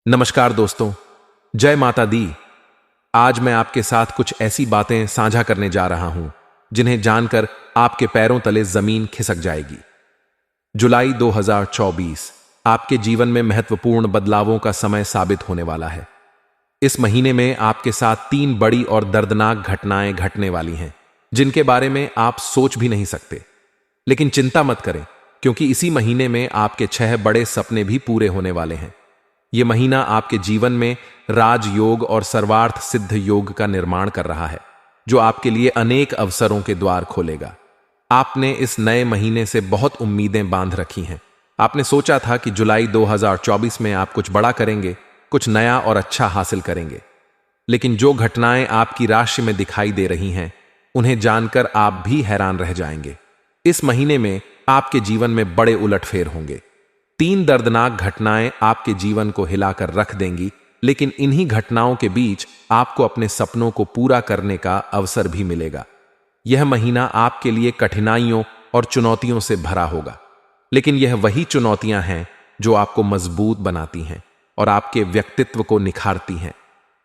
नमस्कार दोस्तों, जय माता दी। आज मैं आपके साथ कुछ ऐसी बातें साझा करने जा रहा हूं जिन्हें जानकर आपके पैरों तले जमीन खिसक जाएगी। जुलाई 2024 आपके जीवन में महत्वपूर्ण बदलावों का समय साबित होने वाला है। इस महीने में आपके साथ 3 बड़ी और दर्दनाक घटनाएं घटने वाली हैं जिनके बारे में आप सोच भी नहीं सकते। लेकिन चिंता मत करें, क्योंकि इसी महीने में आपके 6 बड़े सपने भी पूरे होने वाले हैं। यह महीना आपके जीवन में राजयोग और सर्वार्थ सिद्ध योग का निर्माण कर रहा है, जो आपके लिए अनेक अवसरों के द्वार खोलेगा। आपने इस नए महीने से बहुत उम्मीदें बांध रखी हैं। आपने सोचा था कि जुलाई 2024 में आप कुछ बड़ा करेंगे, कुछ नया और अच्छा हासिल करेंगे। लेकिन जो घटनाएं आपकी राशि में दिखाई दे रही हैं, उन्हें जानकर आप भी हैरान रह जाएंगे। इस महीने में आपके जीवन में बड़े उलटफेर होंगे। 3 दर्दनाक घटनाएं आपके जीवन को हिलाकर रख देंगी, लेकिन इन्हीं घटनाओं के बीच आपको अपने सपनों को पूरा करने का अवसर भी मिलेगा। यह महीना आपके लिए कठिनाइयों और चुनौतियों से भरा होगा, लेकिन यह वही चुनौतियां हैं जो आपको मजबूत बनाती हैं और आपके व्यक्तित्व को निखारती हैं।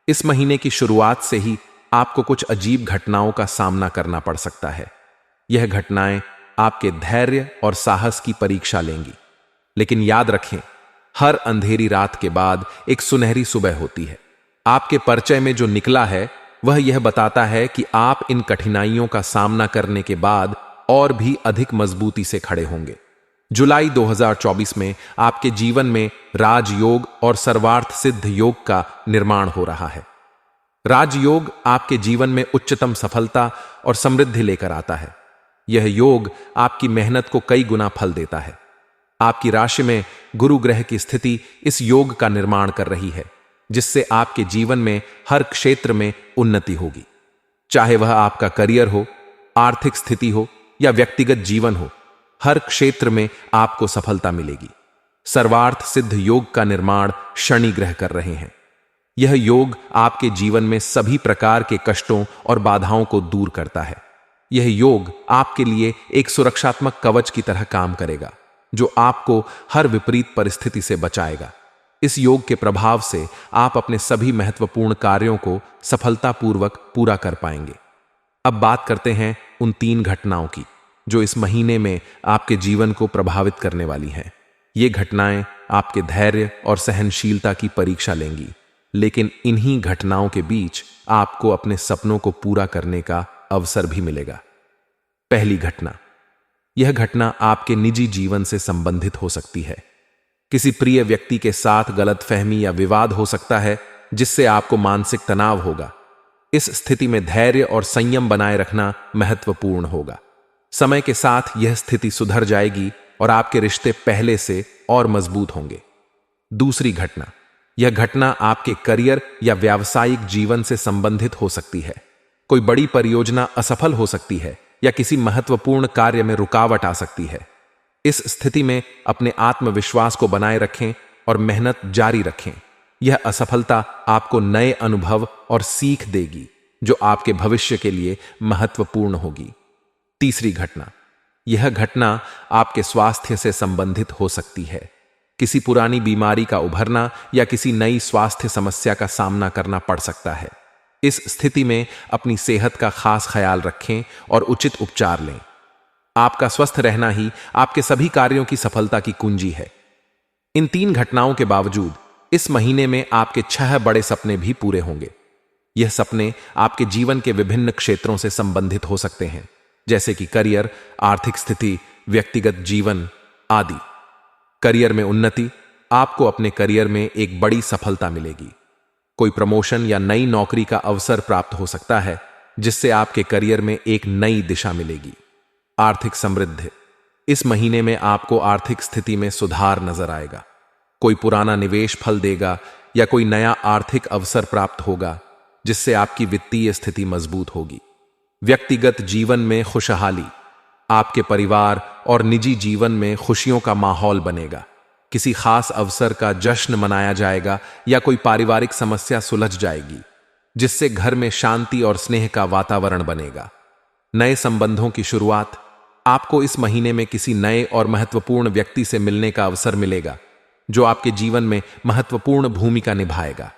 इस महीने की शुरुआत से ही आपको कुछ अजीब घटनाओं का सामना करना पड़ सकता है। यह घटनाएं आपके धैर्य और साहस की परीक्षा लेंगी। लेकिन याद रखें, हर अंधेरी रात के बाद एक सुनहरी सुबह होती है। आपके परिचय में जो निकला है वह यह बताता है कि आप इन कठिनाइयों का सामना करने के बाद और भी अधिक मजबूती से खड़े होंगे। जुलाई 2024 में आपके जीवन में राजयोग और सर्वार्थ सिद्ध योग का निर्माण हो रहा है। राजयोग आपके जीवन में उच्चतम सफलता और समृद्धि लेकर आता है। यह योग आपकी मेहनत को कई गुना फल देता है। आपकी राशि में गुरु ग्रह की स्थिति इस योग का निर्माण कर रही है, जिससे आपके जीवन में हर क्षेत्र में उन्नति होगी। चाहे वह आपका करियर हो, आर्थिक स्थिति हो या व्यक्तिगत जीवन हो, हर क्षेत्र में आपको सफलता मिलेगी। सर्वार्थ सिद्ध योग का निर्माण शनि ग्रह कर रहे हैं। यह योग आपके जीवन में सभी प्रकार के कष्टों और बाधाओं को दूर करता है। यह योग आपके लिए एक सुरक्षात्मक कवच की तरह काम करेगा, जो आपको हर विपरीत परिस्थिति से बचाएगा। इस योग के प्रभाव से आप अपने सभी महत्वपूर्ण कार्यों को सफलतापूर्वक पूरा कर पाएंगे। अब बात करते हैं उन 3 घटनाओं की जो इस महीने में आपके जीवन को प्रभावित करने वाली हैं। ये घटनाएं आपके धैर्य और सहनशीलता की परीक्षा लेंगी, लेकिन इन्हीं घटनाओं के बीच आपको अपने सपनों को पूरा करने का अवसर भी मिलेगा। पहली घटना, यह घटना आपके निजी जीवन से संबंधित हो सकती है। किसी प्रिय व्यक्ति के साथ गलतफहमी या विवाद हो सकता है, जिससे आपको मानसिक तनाव होगा। इस स्थिति में धैर्य और संयम बनाए रखना महत्वपूर्ण होगा। समय के साथ यह स्थिति सुधर जाएगी और आपके रिश्ते पहले से और मजबूत होंगे। दूसरी घटना, यह घटना आपके करियर या व्यावसायिक जीवन से संबंधित हो सकती है। कोई बड़ी परियोजना असफल हो सकती है या किसी महत्वपूर्ण कार्य में रुकावट आ सकती है। इस स्थिति में अपने आत्मविश्वास को बनाए रखें और मेहनत जारी रखें। यह असफलता आपको नए अनुभव और सीख देगी, जो आपके भविष्य के लिए महत्वपूर्ण होगी। तीसरी घटना, यह घटना आपके स्वास्थ्य से संबंधित हो सकती है। किसी पुरानी बीमारी का उभरना या किसी नई स्वास्थ्य समस्या का सामना करना पड़ सकता है। इस स्थिति में अपनी सेहत का खास ख्याल रखें और उचित उपचार लें। आपका स्वस्थ रहना ही आपके सभी कार्यों की सफलता की कुंजी है। इन 3 घटनाओं के बावजूद इस महीने में आपके 6 बड़े सपने भी पूरे होंगे। यह सपने आपके जीवन के विभिन्न क्षेत्रों से संबंधित हो सकते हैं, जैसे कि करियर, आर्थिक स्थिति, व्यक्तिगत जीवन आदि। करियर में उन्नति, आपको अपने करियर में एक बड़ी सफलता मिलेगी। कोई प्रमोशन या नई नौकरी का अवसर प्राप्त हो सकता है, जिससे आपके करियर में एक नई दिशा मिलेगी। आर्थिक समृद्धि, इस महीने में आपको आर्थिक स्थिति में सुधार नजर आएगा। कोई पुराना निवेश फल देगा या कोई नया आर्थिक अवसर प्राप्त होगा, जिससे आपकी वित्तीय स्थिति मजबूत होगी। व्यक्तिगत जीवन में खुशहाली, आपके परिवार और निजी जीवन में खुशियों का माहौल बनेगा। किसी खास अवसर का जश्न मनाया जाएगा या कोई पारिवारिक समस्या सुलझ जाएगी, जिससे घर में शांति और स्नेह का वातावरण बनेगा। नए संबंधों की शुरुआत, आपको इस महीने में किसी नए और महत्वपूर्ण व्यक्ति से मिलने का अवसर मिलेगा। जो आपके जीवन में महत्वपूर्ण भूमिका निभाएगा।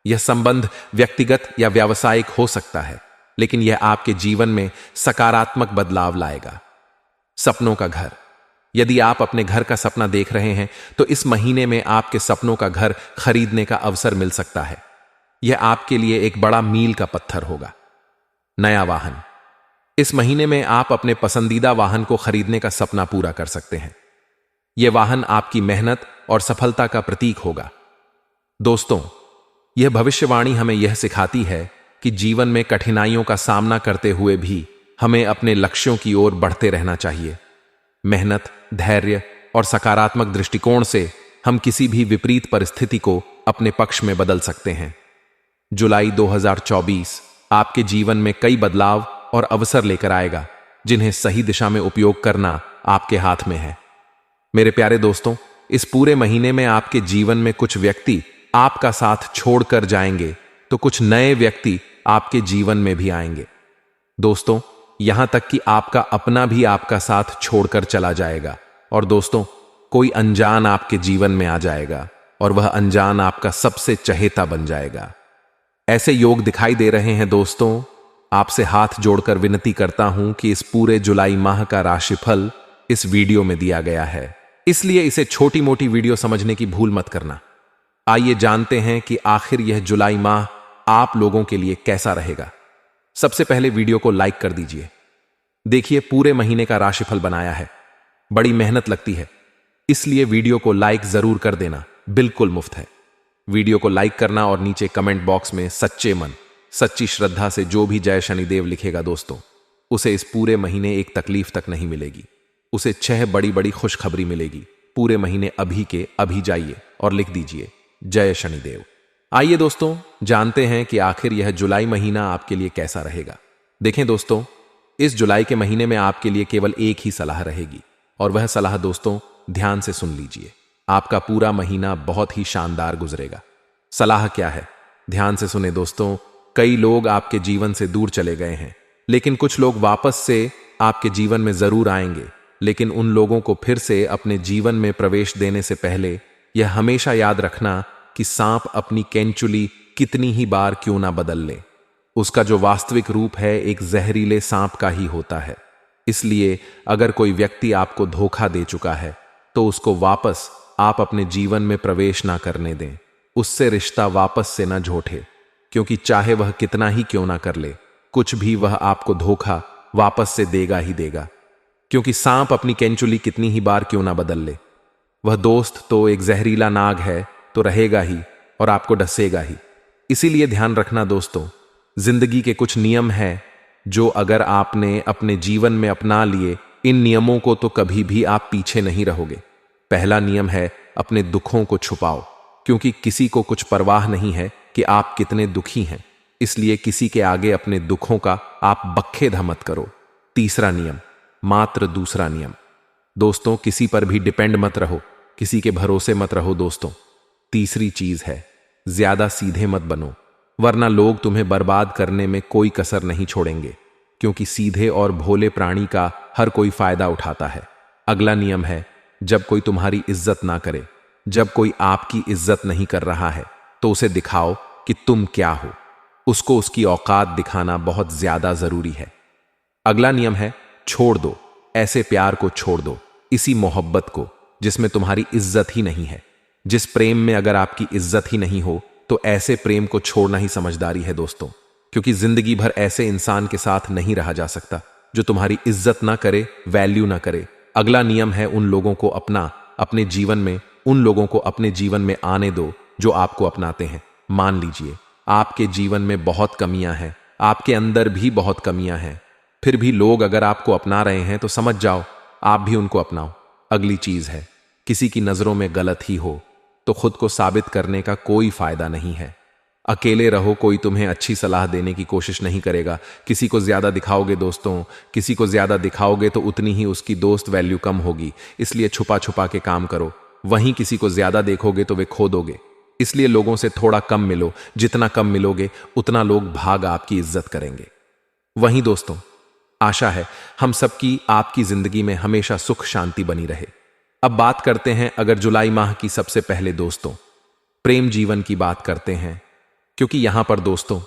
यह संबंध व्यक्तिगत या व्यावसायिक हो सकता है, लेकिन यह आपके जीवन में सकारात्मक बदलाव लाएगा। सपनों का घर। यदि आप अपने घर का सपना देख रहे हैं तो इस महीने में आपके सपनों का घर खरीदने का अवसर मिल सकता है। यह आपके लिए एक बड़ा मील का पत्थर होगा। नया वाहन। इस महीने में आप अपने पसंदीदा वाहन को खरीदने का सपना पूरा कर सकते हैं। यह वाहन आपकी मेहनत और सफलता का प्रतीक होगा। दोस्तों, यह भविष्यवाणी हमें यह सिखाती है कि जीवन में कठिनाइयों का सामना करते हुए भी हमें अपने लक्ष्यों की ओर बढ़ते रहना चाहिए। मेहनत, धैर्य और सकारात्मक दृष्टिकोण से हम किसी भी विपरीत परिस्थिति को अपने पक्ष में बदल सकते हैं। जुलाई 2024 आपके जीवन में कई बदलाव और अवसर लेकर आएगा, जिन्हें सही दिशा में उपयोग करना आपके हाथ में है। मेरे प्यारे दोस्तों, इस पूरे महीने में आपके जीवन में कुछ व्यक्ति आपका साथ छोड़कर जाएंगे, तो कुछ नए व्यक्ति आपके जीवन में भी आएंगे। दोस्तों, यहां तक कि आपका अपना भी आपका साथ छोड़कर चला जाएगा। और दोस्तों, कोई अनजान आपके जीवन में आ जाएगा और वह अनजान आपका सबसे चहेता बन जाएगा। ऐसे योग दिखाई दे रहे हैं। दोस्तों, आपसे हाथ जोड़कर विनती करता हूं कि इस पूरे जुलाई माह का राशिफल इस वीडियो में दिया गया है, इसलिए इसे छोटी मोटी वीडियो समझने की भूल मत करना। आइए जानते हैं कि आखिर यह जुलाई माह आप लोगों के लिए कैसा रहेगा। सबसे पहले वीडियो को लाइक कर दीजिए। देखिए, पूरे महीने का राशिफल बनाया है। बड़ी मेहनत लगती है, इसलिए वीडियो को लाइक जरूर कर देना, बिल्कुल मुफ्त है। वीडियो को लाइक करना और नीचे कमेंट बॉक्स में सच्चे मन, सच्ची श्रद्धा से जो भी जय शनिदेव लिखेगा दोस्तों, उसे इस पूरे महीने एक तकलीफ तक नहीं मिलेगी। उसे 6 बड़ी बड़ी खुशखबरी मिलेगी। पूरे महीने अभी के अभी जाइए और लिख दीजिए जय शनिदेव। आइए दोस्तों, जानते हैं कि आखिर यह जुलाई महीना आपके लिए कैसा रहेगा। देखें दोस्तों, इस जुलाई के महीने में आपके लिए केवल एक ही सलाह रहेगी, और वह सलाह दोस्तों ध्यान से सुन लीजिए। आपका पूरा महीना बहुत ही शानदार गुजरेगा। सलाह क्या है, ध्यान से सुने दोस्तों। कई लोग आपके जीवन से दूर चले गए हैं, लेकिन कुछ लोग वापस से आपके जीवन में जरूर आएंगे। लेकिन उन लोगों को फिर से अपने जीवन में प्रवेश देने से पहले यह हमेशा याद रखना कि सांप अपनी केंचुली कितनी ही बार क्यों ना बदल ले, उसका जो वास्तविक रूप है एक जहरीले सांप का ही होता है। इसलिए अगर कोई व्यक्ति आपको धोखा दे चुका है तो उसको वापस आप अपने जीवन में प्रवेश ना करने दें। उससे रिश्ता वापस से ना जोड़े, क्योंकि चाहे वह कितना ही क्यों ना कर ले, कुछ भी वह आपको धोखा वापस से देगा ही देगा। क्योंकि सांप अपनी केंचुली कितनी ही बार क्यों ना बदल ले, वह दोस्त तो एक जहरीला नाग है, तो रहेगा ही और आपको डसेगा ही। इसीलिए ध्यान रखना दोस्तों, जिंदगी के कुछ नियम हैं जो अगर आपने अपने जीवन में अपना लिए, इन नियमों को तो कभी भी आप पीछे नहीं रहोगे। पहला नियम है अपने दुखों को छुपाओ, क्योंकि किसी को कुछ परवाह नहीं है कि आप कितने दुखी हैं। इसलिए किसी के आगे अपने दुखों का आप बखेधा मत करो। तीसरा नियम, मात्र दूसरा नियम। दोस्तों, किसी पर भी डिपेंड मत रहो, किसी के भरोसे मत रहो दोस्तों। तीसरी चीज है, ज्यादा सीधे मत बनो, वरना लोग तुम्हें बर्बाद करने में कोई कसर नहीं छोड़ेंगे, क्योंकि सीधे और भोले प्राणी का हर कोई फायदा उठाता है। अगला नियम है, जब कोई तुम्हारी इज्जत ना करे, जब कोई आपकी इज्जत नहीं कर रहा है, तो उसे दिखाओ कि तुम क्या हो। उसको उसकी औकात दिखाना बहुत ज्यादा जरूरी है। अगला नियम है, छोड़ दो ऐसे प्यार को, छोड़ दो इसी मोहब्बत को जिसमें तुम्हारी इज्जत ही नहीं है। जिस प्रेम में अगर आपकी इज्जत ही नहीं हो, तो ऐसे प्रेम को छोड़ना ही समझदारी है दोस्तों, क्योंकि जिंदगी भर ऐसे इंसान के साथ नहीं रहा जा सकता जो तुम्हारी इज्जत ना करे, वैल्यू ना करे। अगला नियम है, उन लोगों को अपने जीवन में, उन लोगों को अपने जीवन में आने दो जो आपको अपनाते हैं। मान लीजिए आपके जीवन में बहुत कमियां हैं, आपके अंदर भी बहुत कमियां हैं, फिर भी लोग अगर आपको अपना रहे हैं तो समझ जाओ आप भी उनको अपनाओ। अगली चीज है, किसी की नजरों में गलत ही हो तो खुद को साबित करने का कोई फायदा नहीं है। अकेले रहो, कोई तुम्हें अच्छी सलाह देने की कोशिश नहीं करेगा। किसी को ज्यादा दिखाओगे दोस्तों, किसी को ज्यादा दिखाओगे तो उतनी ही उसकी दोस्त वैल्यू कम होगी। इसलिए छुपा छुपा के काम करो। वहीं किसी को ज्यादा देखोगे तो वे खो दोगे। इसलिए लोगों से थोड़ा कम मिलो, जितना कम मिलोगे उतना लोग भाग आपकी इज्जत करेंगे। वहीं दोस्तों, आशा है हम सबकी आपकी जिंदगी में हमेशा सुख शांति बनी रहे। अब बात करते हैं अगर जुलाई माह की सबसे पहले दोस्तों प्रेम जीवन की बात करते हैं, क्योंकि यहां पर दोस्तों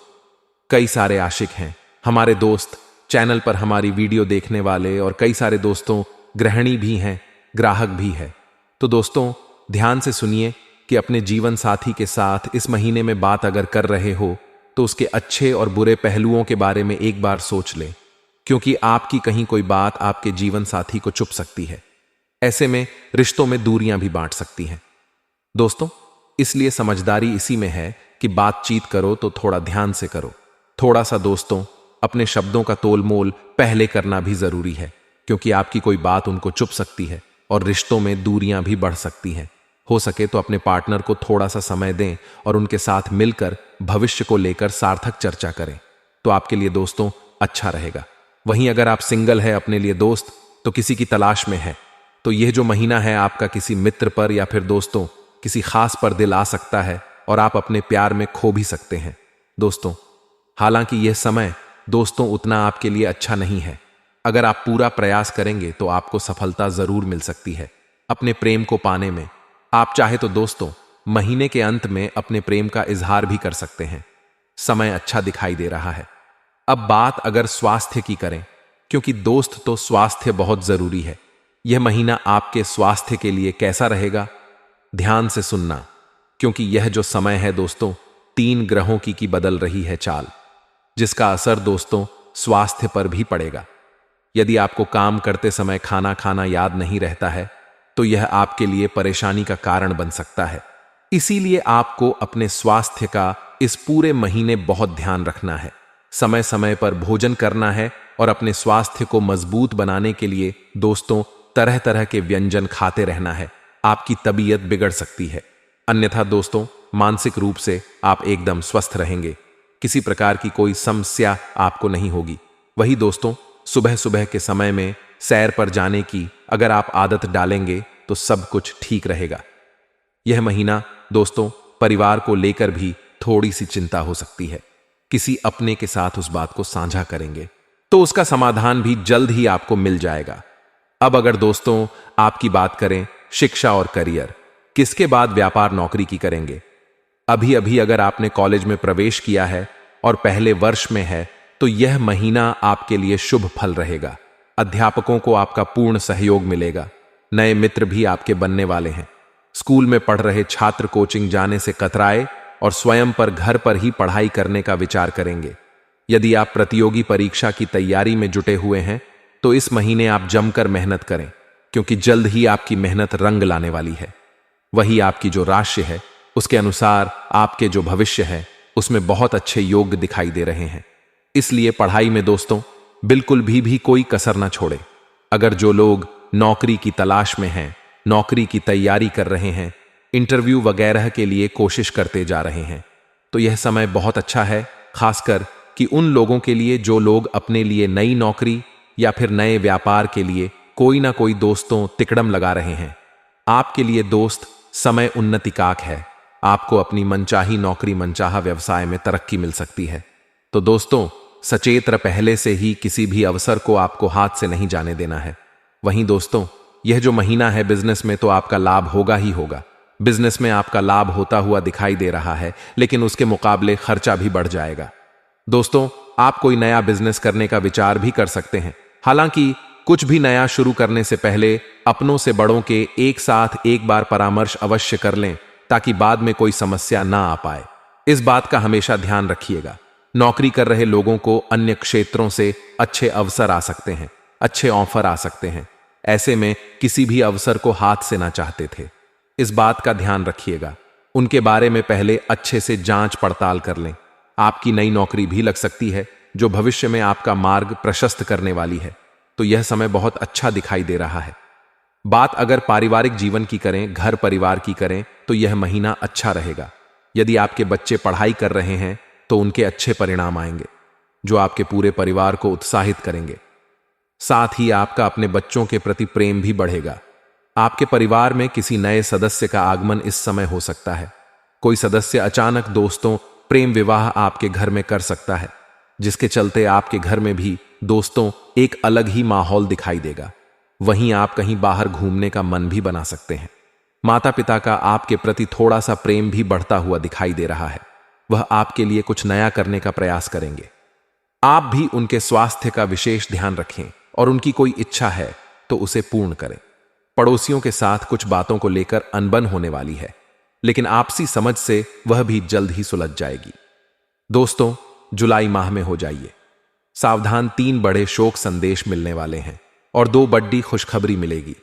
कई सारे आशिक हैं। हमारे दोस्त चैनल पर हमारी वीडियो देखने वाले और कई सारे दोस्तों गृहिणी भी हैं, ग्राहक भी है। तो दोस्तों ध्यान से सुनिए कि अपने जीवन साथी के साथ इस महीने में बात अगर कर रहे हो तो उसके अच्छे और बुरे पहलुओं के बारे में एक बार सोच लें, क्योंकि आपकी कहीं कोई बात आपके जीवन साथी को चुभ सकती है। ऐसे में रिश्तों में दूरियां भी बांट सकती हैं। दोस्तों इसलिए समझदारी इसी में है कि बातचीत करो तो थोड़ा ध्यान से करो। थोड़ा सा दोस्तों अपने शब्दों का तोल मोल पहले करना भी जरूरी है, क्योंकि आपकी कोई बात उनको चुभ सकती है और रिश्तों में दूरियां भी बढ़ सकती हैं। हो सके तो अपने पार्टनर को थोड़ा सा समय दें और उनके साथ मिलकर भविष्य को लेकर सार्थक चर्चा करें, तो आपके लिए दोस्तों अच्छा रहेगा। वहीं अगर आप सिंगल है, अपने लिए दोस्त तो किसी की तलाश में है, तो यह जो महीना है आपका किसी मित्र पर या फिर दोस्तों किसी खास पर दिल आ सकता है और आप अपने प्यार में खो भी सकते हैं। दोस्तों हालांकि यह समय दोस्तों उतना आपके लिए अच्छा नहीं है। अगर आप पूरा प्रयास करेंगे तो आपको सफलता जरूर मिल सकती है अपने प्रेम को पाने में। आप चाहे तो दोस्तों महीने के अंत में अपने प्रेम का इजहार भी कर सकते हैं। समय अच्छा दिखाई दे रहा है। अब बात अगर स्वास्थ्य की करें, क्योंकि दोस्त तो स्वास्थ्य बहुत जरूरी है। यह महीना आपके स्वास्थ्य के लिए कैसा रहेगा, ध्यान से सुनना, क्योंकि यह जो समय है दोस्तों 3 ग्रहों की बदल रही है चाल, जिसका असर दोस्तों स्वास्थ्य पर भी पड़ेगा। यदि आपको काम करते समय खाना खाना याद नहीं रहता है तो यह आपके लिए परेशानी का कारण बन सकता है। इसीलिए आपको अपने स्वास्थ्य का इस पूरे महीने बहुत ध्यान रखना है। समय समय पर भोजन करना है और अपने स्वास्थ्य को मजबूत बनाने के लिए दोस्तों तरह तरह के व्यंजन खाते रहना है। आपकी तबीयत बिगड़ सकती है, अन्यथा दोस्तों मानसिक रूप से आप एकदम स्वस्थ रहेंगे। किसी प्रकार की कोई समस्या आपको नहीं होगी। वही दोस्तों सुबह सुबह के समय में सैर पर जाने की अगर आप आदत डालेंगे तो सब कुछ ठीक रहेगा। यह महीना दोस्तों परिवार को लेकर भी थोड़ी सी चिंता हो सकती है। किसी अपने के साथ उस बात को साझा करेंगे तो उसका समाधान भी जल्द ही आपको मिल जाएगा। अब अगर दोस्तों आपकी बात करें शिक्षा और करियर, किसके बाद व्यापार नौकरी की करेंगे। अभी अभी अगर आपने कॉलेज में प्रवेश किया है और पहले वर्ष में है तो यह महीना आपके लिए शुभ फल रहेगा। अध्यापकों को आपका पूर्ण सहयोग मिलेगा। नए मित्र भी आपके बनने वाले हैं। स्कूल में पढ़ रहे छात्र कोचिंग जाने से कतराए और स्वयं पर घर पर ही पढ़ाई करने का विचार करेंगे। यदि आप प्रतियोगी परीक्षा की तैयारी में जुटे हुए हैं तो इस महीने आप जमकर मेहनत करें, क्योंकि जल्द ही आपकी मेहनत रंग लाने वाली है। वही आपकी जो राशि है उसके अनुसार आपके जो भविष्य है उसमें बहुत अच्छे योग दिखाई दे रहे हैं। इसलिए पढ़ाई में दोस्तों बिल्कुल भी कोई कसर ना छोड़े। अगर जो लोग नौकरी की तलाश में हैं, नौकरी की तैयारी कर रहे हैं, इंटरव्यू वगैरह के लिए कोशिश करते जा रहे हैं, तो यह समय बहुत अच्छा है, खासकर कि उन लोगों के लिए जो लोग अपने लिए नई नौकरी या फिर नए व्यापार के लिए कोई ना कोई दोस्तों तिकड़म लगा रहे हैं। आपके लिए दोस्त समय उन्नति काक है। आपको अपनी मनचाही नौकरी मनचाहा व्यवसाय में तरक्की मिल सकती है। तो दोस्तों सचेत पहले से ही किसी भी अवसर को आपको हाथ से नहीं जाने देना है। वहीं दोस्तों यह जो महीना है बिजनेस में तो आपका लाभ होगा ही होगा। बिजनेस में आपका लाभ होता हुआ दिखाई दे रहा है, लेकिन उसके मुकाबले खर्चा भी बढ़ जाएगा। दोस्तों आप कोई नया बिजनेस करने का विचार भी कर सकते हैं। हालांकि कुछ भी नया शुरू करने से पहले अपनों से बड़ों के एक साथ एक बार परामर्श अवश्य कर लें, ताकि बाद में कोई समस्या ना आ पाए। इस बात का हमेशा ध्यान रखिएगा। नौकरी कर रहे लोगों को अन्य क्षेत्रों से अच्छे अवसर आ सकते हैं, अच्छे ऑफर आ सकते हैं। ऐसे में किसी भी अवसर को हाथ से ना चाहते थे। इस बात का ध्यान रखिएगा। उनके बारे में पहले अच्छे से जांच पड़ताल कर लें। आपकी नई नौकरी भी लग सकती है जो भविष्य में आपका मार्ग प्रशस्त करने वाली है, तो यह समय बहुत अच्छा दिखाई दे रहा है। बात अगर पारिवारिक जीवन की करें, घर परिवार की करें, तो यह महीना अच्छा रहेगा। यदि आपके बच्चे पढ़ाई कर रहे हैं तो उनके अच्छे परिणाम आएंगे जो आपके पूरे परिवार को उत्साहित करेंगे। साथ ही आपका अपने बच्चों के प्रति प्रेम भी बढ़ेगा। आपके परिवार में किसी नए सदस्य का आगमन इस समय हो सकता है। कोई सदस्य अचानक दोस्तों प्रेम विवाह आपके घर में कर सकता है, जिसके चलते आपके घर में भी दोस्तों एक अलग ही माहौल दिखाई देगा। वहीं आप कहीं बाहर घूमने का मन भी बना सकते हैं। माता पिता का आपके प्रति थोड़ा सा प्रेम भी बढ़ता हुआ दिखाई दे रहा है। वह आपके लिए कुछ नया करने का प्रयास करेंगे। आप भी उनके स्वास्थ्य का विशेष ध्यान रखें और उनकी कोई इच्छा है तो उसे पूर्ण करें। पड़ोसियों के साथ कुछ बातों को लेकर अनबन होने वाली है, लेकिन आपसी समझ से वह भी जल्द ही सुलझ जाएगी। दोस्तों, जुलाई माह में हो जाइए सावधान। 3 बड़े शोक संदेश मिलने वाले हैं और 2 बड़ी खुशखबरी मिलेगी।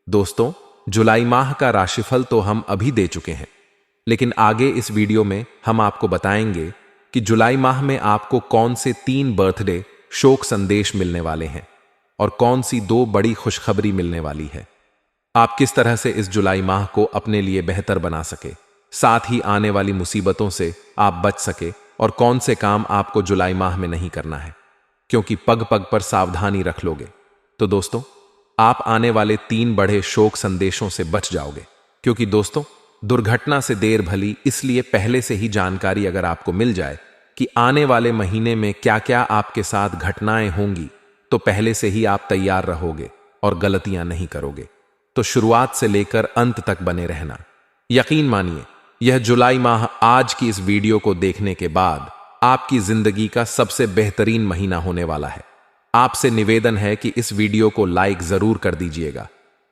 दोस्तों, जुलाई माह का राशिफल तो हम अभी दे चुके हैं, लेकिन आगे इस वीडियो में हम आपको बताएंगे कि जुलाई माह में आपको कौन से 3 बर्थडे शोक संदेश मिलने वाले हैं और कौन सी 2 बड़ी खुशखबरी मिलने वाली है। आप किस तरह से इस जुलाई माह को अपने लिए बेहतर बना सके, साथ ही आने वाली मुसीबतों से आप बच सके, और कौन से काम आपको जुलाई माह में नहीं करना है, क्योंकि पग पग पर सावधानी रख लोगे तो दोस्तों आप आने वाले 3 बड़े शोक संदेशों से बच जाओगे। क्योंकि दोस्तों, दुर्घटना से देर भली, इसलिए पहले से ही जानकारी अगर आपको मिल जाए कि आने वाले महीने में क्या क्या आपके साथ घटनाएं होंगी, तो पहले से ही आप तैयार रहोगे और गलतियां नहीं करोगे। तो शुरुआत से लेकर अंत तक बने रहना। यकीन मानिए, यह जुलाई माह आज की इस वीडियो को देखने के बाद आपकी जिंदगी का सबसे बेहतरीन महीना होने वाला है। आपसे निवेदन है कि इस वीडियो को लाइक जरूर कर दीजिएगा।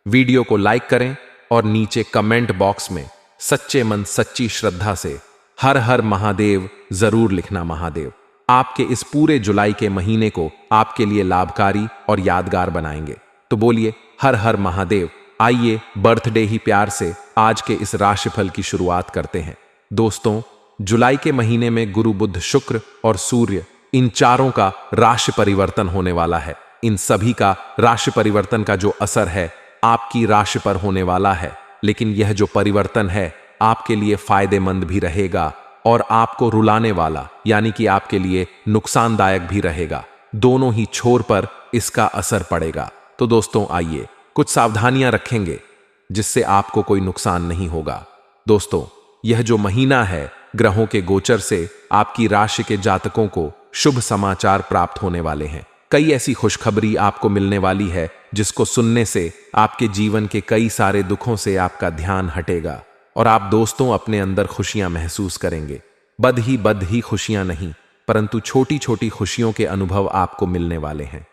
वीडियो को लाइक करें और नीचे कमेंट बॉक्स में सच्चे मन सच्ची श्रद्धा से हर हर महादेव जरूर लिखना। महादेव आपके इस पूरे जुलाई के महीने को आपके लिए लाभकारी और यादगार बनाएंगे। तो बोलिए हर हर महादेव। आइए बर्थडे ही प्यार से आज के इस राशिफल की शुरुआत करते हैं। दोस्तों, जुलाई के महीने में गुरु, बुध, शुक्र और सूर्य, इन चारों का राशि परिवर्तन होने वाला है। इन सभी का राशि परिवर्तन का जो असर है आपकी राशि पर होने वाला है, लेकिन यह जो परिवर्तन है आपके लिए फायदेमंद भी रहेगा और आपको रुलाने वाला यानी कि आपके लिए नुकसानदायक भी रहेगा। दोनों ही छोर पर इसका असर पड़ेगा। तो दोस्तों आइए कुछ सावधानियां रखेंगे जिससे आपको कोई नुकसान नहीं होगा। दोस्तों, यह जो महीना है ग्रहों के गोचर से आपकी राशि के जातकों को शुभ समाचार प्राप्त होने वाले हैं। कई ऐसी खुशखबरी आपको मिलने वाली है जिसको सुनने से आपके जीवन के कई सारे दुखों से आपका ध्यान हटेगा और आप दोस्तों अपने अंदर खुशियां महसूस करेंगे। बद ही खुशियां नहीं, परंतु छोटी छोटी खुशियों के अनुभव आपको मिलने वाले हैं।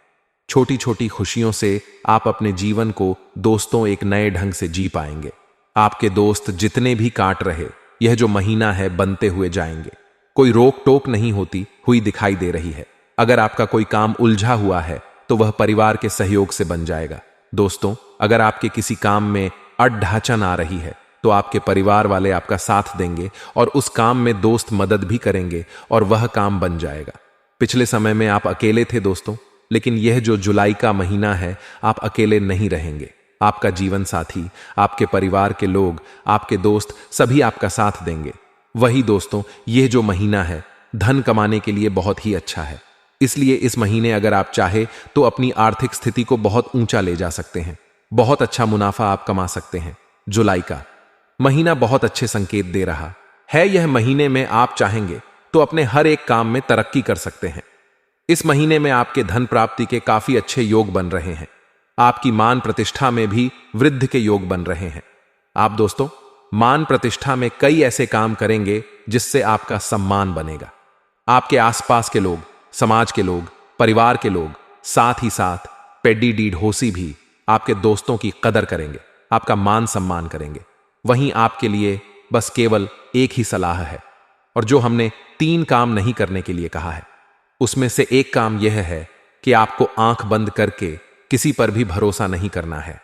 छोटी छोटी खुशियों से आप अपने जीवन को दोस्तों एक नए ढंग से जी पाएंगे। आपके दोस्त जितने भी काट रहे यह जो महीना है बनते हुए जाएंगे। कोई रोक टोक नहीं होती हुई दिखाई दे रही है। अगर आपका कोई काम उलझा हुआ है तो वह परिवार के सहयोग से बन जाएगा। दोस्तों, अगर आपके किसी काम में अड़ढाचन आ रही है तो आपके परिवार वाले आपका साथ देंगे और उस काम में दोस्त मदद भी करेंगे और वह काम बन जाएगा। पिछले समय में आप अकेले थे दोस्तों, लेकिन यह जो जुलाई का महीना है आप अकेले नहीं रहेंगे। आपका जीवन साथी, आपके परिवार के लोग, आपके दोस्त सभी आपका साथ देंगे। वही दोस्तों, यह जो महीना है धन कमाने के लिए बहुत ही अच्छा है। इसलिए इस महीने अगर आप चाहे तो अपनी आर्थिक स्थिति को बहुत ऊंचा ले जा सकते हैं। बहुत अच्छा मुनाफा आप कमा सकते हैं। जुलाई का महीना बहुत अच्छे संकेत दे रहा है। यह महीने में आप चाहेंगे तो अपने हर एक काम में तरक्की कर सकते हैं। इस महीने में आपके धन प्राप्ति के काफी अच्छे योग बन रहे हैं। आपकी मान प्रतिष्ठा में भी वृद्धि के योग बन रहे हैं। आप दोस्तों मान प्रतिष्ठा में कई ऐसे काम करेंगे जिससे आपका सम्मान बनेगा। आपके आसपास के लोग, समाज के लोग, परिवार के लोग, साथ ही साथ पेड्डी डीड होसी भी आपके दोस्तों की कदर करेंगे, आपका मान सम्मान करेंगे। वहीं आपके लिए बस केवल एक ही सलाह है, और जो हमने 3 काम नहीं करने के लिए कहा है उसमें से एक काम यह है कि आपको आंख बंद करके किसी पर भी भरोसा नहीं करना है।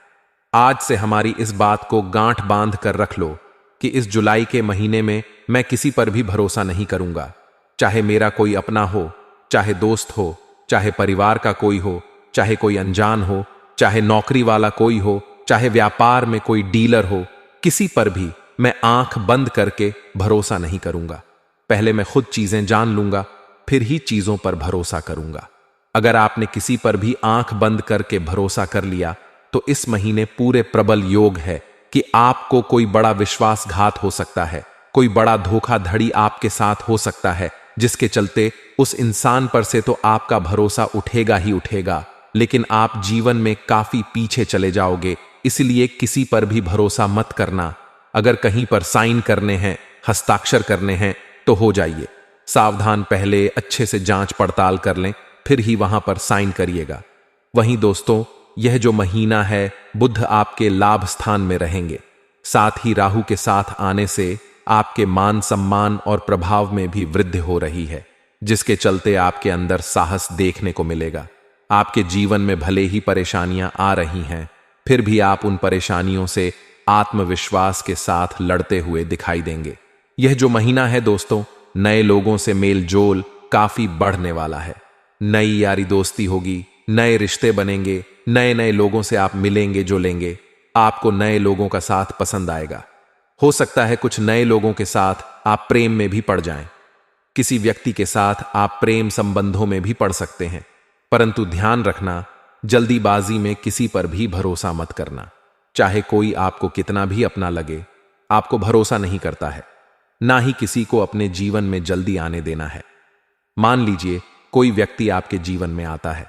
आज से हमारी इस बात को गांठ बांध कर रख लो कि इस जुलाई के महीने में मैं किसी पर भी भरोसा नहीं करूंगा। चाहे मेरा कोई अपना हो, चाहे दोस्त हो, चाहे परिवार का कोई हो, चाहे कोई अनजान हो, चाहे नौकरी वाला कोई हो, चाहे व्यापार में कोई डीलर हो, किसी पर भी मैं आंख बंद करके भरोसा नहीं करूंगा। पहले मैं खुद चीजें जान लूंगा, फिर ही चीजों पर भरोसा करूंगा। अगर आपने किसी पर भी आंख बंद करके भरोसा कर लिया तो इस महीने पूरे प्रबल योग है कि आपको कोई बड़ा विश्वासघात हो सकता है, कोई बड़ा धोखाधड़ी आपके साथ हो सकता है, जिसके चलते उस इंसान पर से तो आपका भरोसा उठेगा ही उठेगा, लेकिन आप जीवन में काफी पीछे चले जाओगे। इसलिए किसी पर भी भरोसा मत करना। अगर कहीं पर साइन करने हैं, हस्ताक्षर करने हैं तो हो जाइए। सावधान, पहले अच्छे से जांच पड़ताल कर लें, फिर ही वहां पर साइन करिएगा। वहीं दोस्तों, यह जो महीना है, बुध आपके लाभ स्थान में रहेंगे। साथ ही राहु के साथ आने से आपके मान सम्मान और प्रभाव में भी वृद्धि हो रही है, जिसके चलते आपके अंदर साहस देखने को मिलेगा। आपके जीवन में भले ही परेशानियां आ रही हैं, फिर भी आप उन परेशानियों से आत्मविश्वास के साथ लड़ते हुए दिखाई देंगे। यह जो महीना है दोस्तों, नए लोगों से मेल जोल काफी बढ़ने वाला है। नई यारी दोस्ती होगी, नए रिश्ते बनेंगे, नए नए लोगों से आप मिलेंगे जुलेंगे। आपको नए लोगों का साथ पसंद आएगा। हो सकता है कुछ नए लोगों के साथ आप प्रेम में भी पड़ जाएं। किसी व्यक्ति के साथ आप प्रेम संबंधों में भी पड़ सकते हैं, परंतु ध्यान रखना, जल्दीबाजी में किसी पर भी भरोसा मत करना। चाहे कोई आपको कितना भी अपना लगे, आपको भरोसा नहीं करता है। ना ही किसी को अपने जीवन में जल्दी आने देना है। मान लीजिए कोई व्यक्ति आपके जीवन में आता है,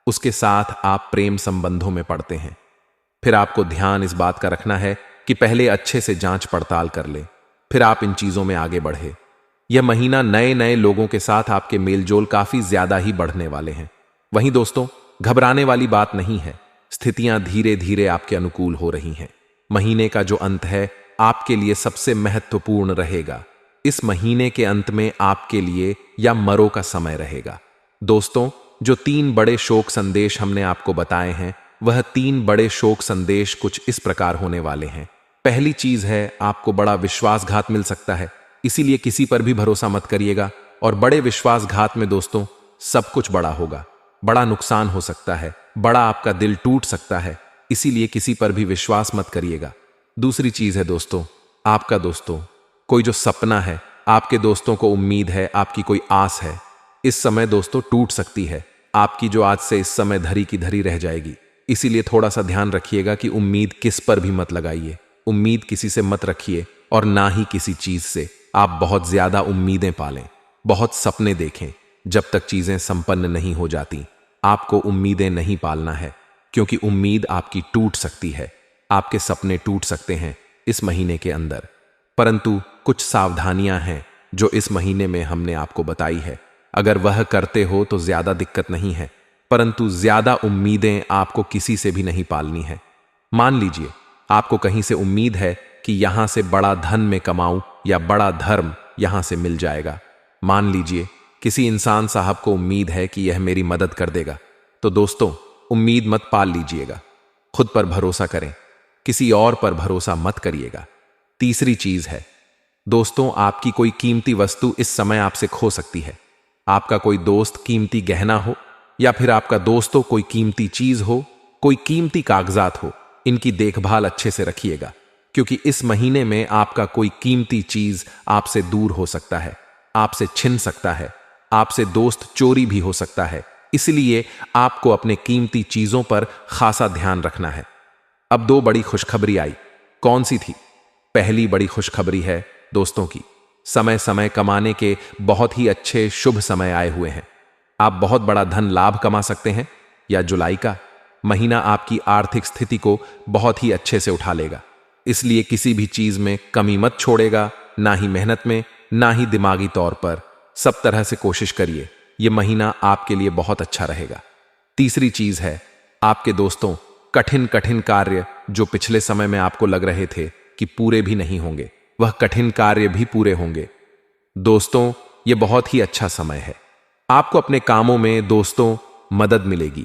उसके साथ आप प्रेम संबंधों में पड़ते हैं, फिर आपको ध्यान इस बात का रखना है कि पहले अच्छे से जांच पड़ताल कर ले, फिर आप इन चीजों में आगे बढ़े। यह महीना नए नए लोगों के साथ आपके मेलजोल काफी ज्यादा ही बढ़ने वाले हैं। वहीं दोस्तों, घबराने वाली बात नहीं है। स्थितियां धीरे धीरे आपके अनुकूल हो रही हैं। महीने का जो अंत है आपके लिए सबसे महत्वपूर्ण रहेगा। इस महीने के अंत में आपके लिए या मरो का समय रहेगा। दोस्तों, जो 3 बड़े शोक संदेश हमने आपको बताए हैं, वह 3 बड़े शोक संदेश कुछ इस प्रकार होने वाले हैं। पहली चीज है, आपको बड़ा विश्वासघात मिल सकता है, इसीलिए किसी पर भी भरोसा मत करिएगा। और बड़े विश्वासघात में दोस्तों सब कुछ बड़ा होगा, बड़ा नुकसान हो सकता है, बड़ा आपका दिल टूट सकता है, इसीलिए किसी पर भी विश्वास मत करिएगा। दूसरी चीज है दोस्तों, आपका दोस्तों कोई जो सपना है, आपके दोस्तों को उम्मीद है, आपकी कोई आस है, इस समय दोस्तों टूट सकती है। आपकी जो आज से इस समय धरी की धरी रह जाएगी। इसीलिए थोड़ा सा ध्यान रखिएगा कि उम्मीद किस पर भी मत लगाइए। उम्मीद किसी से मत रखिए और ना ही किसी चीज से आप बहुत ज्यादा उम्मीदें पालें, बहुत सपने देखें। जब तक चीजें संपन्न नहीं हो जाती, आपको उम्मीदें नहीं पालना है, क्योंकि उम्मीद आपकी टूट सकती है। आपके सपने टूट सकते हैं इस महीने के अंदर। परंतु कुछ सावधानियां हैं जो इस महीने में हमने आपको बताई है। अगर वह करते हो तो ज्यादा दिक्कत नहीं है, परंतु ज्यादा उम्मीदें आपको किसी से भी नहीं पालनी है। मान लीजिए आपको कहीं से उम्मीद है कि यहां से बड़ा धन में कमाऊं या बड़ा धर्म यहां से मिल जाएगा। मान लीजिए किसी इंसान साहब को उम्मीद है कि यह मेरी मदद कर देगा, तो दोस्तों उम्मीद मत पाल लीजिएगा। खुद पर भरोसा करें, किसी और पर भरोसा मत करिएगा। तीसरी चीज है दोस्तों, आपकी कोई कीमती वस्तु इस समय आपसे खो सकती है। आपका कोई दोस्त कीमती गहना हो, या फिर आपका दोस्तों कोई कीमती चीज हो, कोई कीमती कागजात हो, इनकी देखभाल अच्छे से रखिएगा, क्योंकि इस महीने में आपका कोई कीमती चीज आपसे दूर हो सकता है, आपसे छिन सकता है, आपसे दोस्त चोरी भी हो सकता है। इसलिए आपको अपने कीमती चीजों पर खासा ध्यान रखना है। अब 2 बड़ी खुशखबरी आई। कौन सी थी? पहली बड़ी खुशखबरी है दोस्तों की समय समय कमाने के बहुत ही अच्छे शुभ समय आए हुए हैं। आप बहुत बड़ा धन लाभ कमा सकते हैं। या जुलाई का महीना आपकी आर्थिक स्थिति को बहुत ही अच्छे से उठा लेगा। इसलिए किसी भी चीज में कमी मत छोड़ेगा, ना ही मेहनत में, ना ही दिमागी तौर पर। सब तरह से कोशिश करिए, यह महीना आपके लिए बहुत अच्छा रहेगा। तीसरी चीज है, आपके दोस्तों कठिन कठिन कार्य जो पिछले समय में आपको लग रहे थे कि पूरे भी नहीं होंगे, वह कठिन कार्य भी पूरे होंगे। दोस्तों यह बहुत ही अच्छा समय है। आपको अपने कामों में दोस्तों मदद मिलेगी,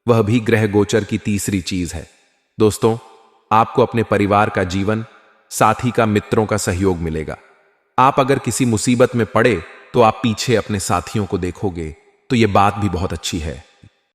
वह भी ग्रह गोचर की तीसरी चीज है। दोस्तों आपको अपने परिवार का जीवन साथी का, मित्रों का सहयोग मिलेगा। आप अगर किसी मुसीबत में पड़े तो आप पीछे अपने साथियों को देखोगे, तो यह बात भी बहुत अच्छी है।